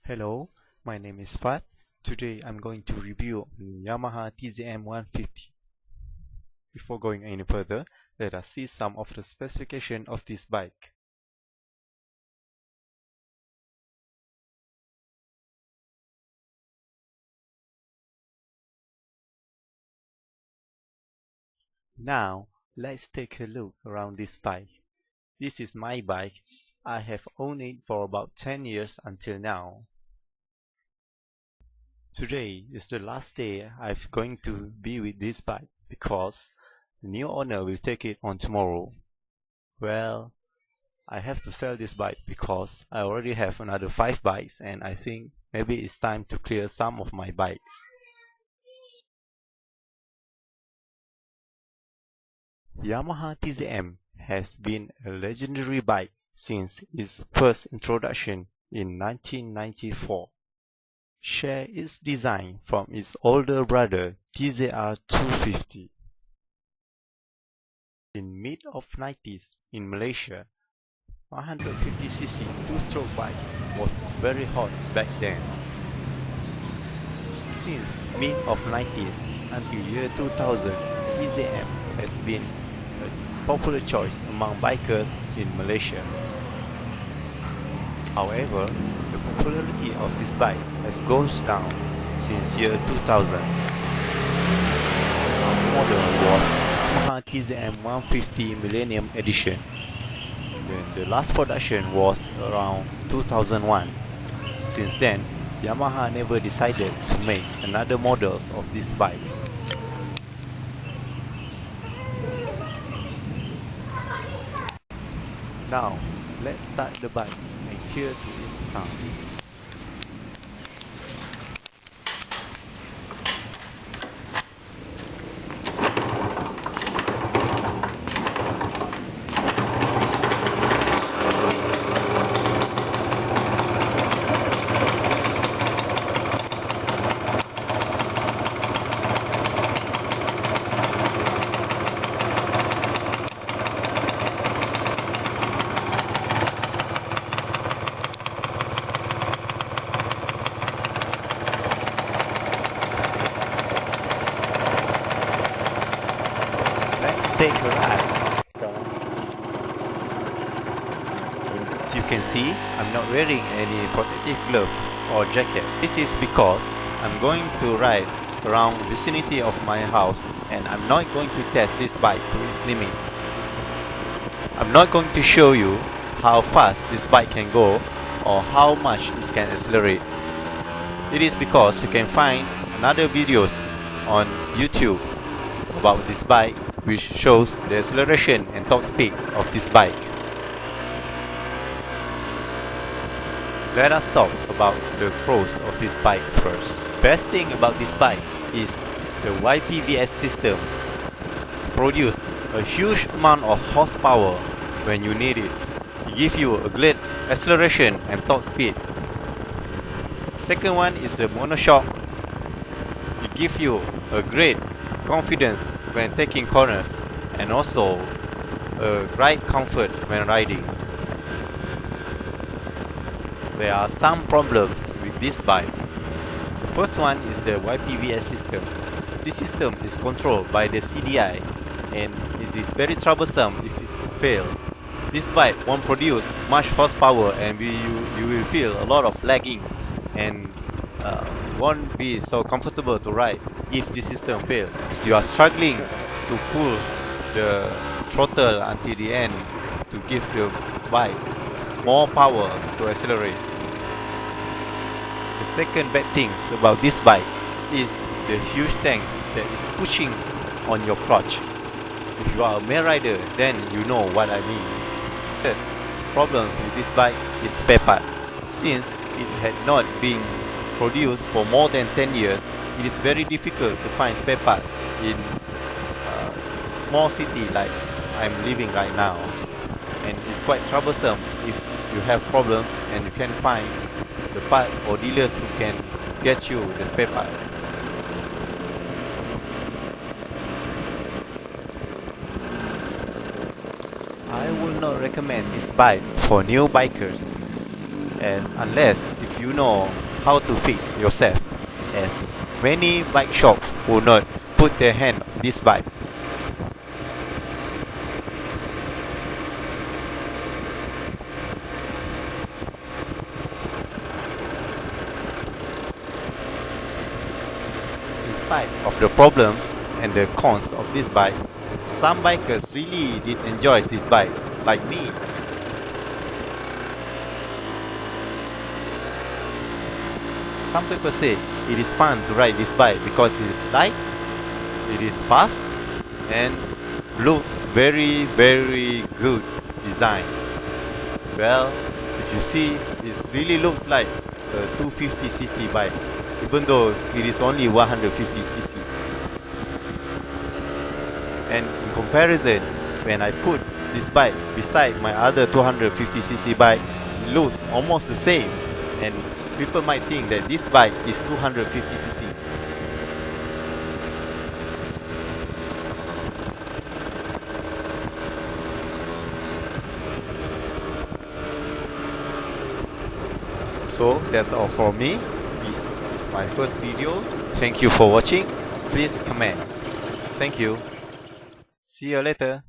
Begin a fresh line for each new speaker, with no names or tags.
Hello, my name is Fat. Today I'm going to review Yamaha TZM 150. Before going any further, let us see some of the specification of this bike. Now, let's take a look around this bike. This is my bike. I have owned it for about 10 years until now. Today is the last day I'm going to be with this bike because the new owner will take it on tomorrow. Well, I have to sell this bike because I already have another 5 bikes and I think maybe it's time to clear some of my bikes. Yamaha TZM has been a legendary bike since its first introduction in 1994. Share its design from its older brother TZR 250. In mid of 90s in Malaysia, 150cc two-stroke bike was very hot back then. Since mid of 90s until year 2000, TZM has been a popular choice among bikers in Malaysia. However, the popularity of this bike has gone down since year 2000. The last model was Yamaha TZM 150 Millennium Edition. Then the last production was around 2001. Since then, Yamaha never decided to make another models of this bike. Now, let's start the bike and hear to its sound. Take a ride. As you can see, I'm not wearing any protective glove or jacket. This is because I'm going to ride around the vicinity of my house and I'm not going to test this bike to its limit. I'm not going to show you how fast this bike can go or how much it can accelerate. It is because you can find another videos on YouTube about this bike which shows the acceleration and top speed of this bike. Let us talk about the pros of this bike first. Best thing about this bike is the YPVS system. Produce a huge amount of horsepower when you need it. It gives you a great acceleration and top speed. Second one is the monoshock. It gives you a great confidence when taking corners and also a ride comfort when riding. There are some problems with this bike. The first one is the YPVS system. This system is controlled by the CDI and it is very troublesome if it fails. This bike won't produce much horsepower and you will feel a lot of lagging and won't be so comfortable to ride if the system fails. You are struggling to pull the throttle until the end to give the bike more power to accelerate. The second bad things about this bike is the huge tanks that is pushing on your clutch. If you are a male rider, then you know what I mean. Third problems with this bike is spare part. Since it had not been produced for more than 10 years, it is very difficult to find spare parts in a small city like I'm living right now. And it's quite troublesome if you have problems and you can't find the part or dealers who can get you the spare part. I will not recommend this bike for new bikers, and unless if if you know how to fix yourself, as many bike shops will not put their hand on this bike. In spite of the problems and the cons of this bike, some bikers really did enjoy this bike, like me. Some people say it is fun to ride this bike because it is light, it is fast, and looks very good design. Well, if you see, it really looks like a 250cc bike, even though it is only 150cc. And in comparison, when I put this bike beside my other 250cc bike, it looks almost the same, and people might think that this bike is 250cc. So that's all for me. This is my first video. Thank you for watching. Please comment. Thank you. See you later.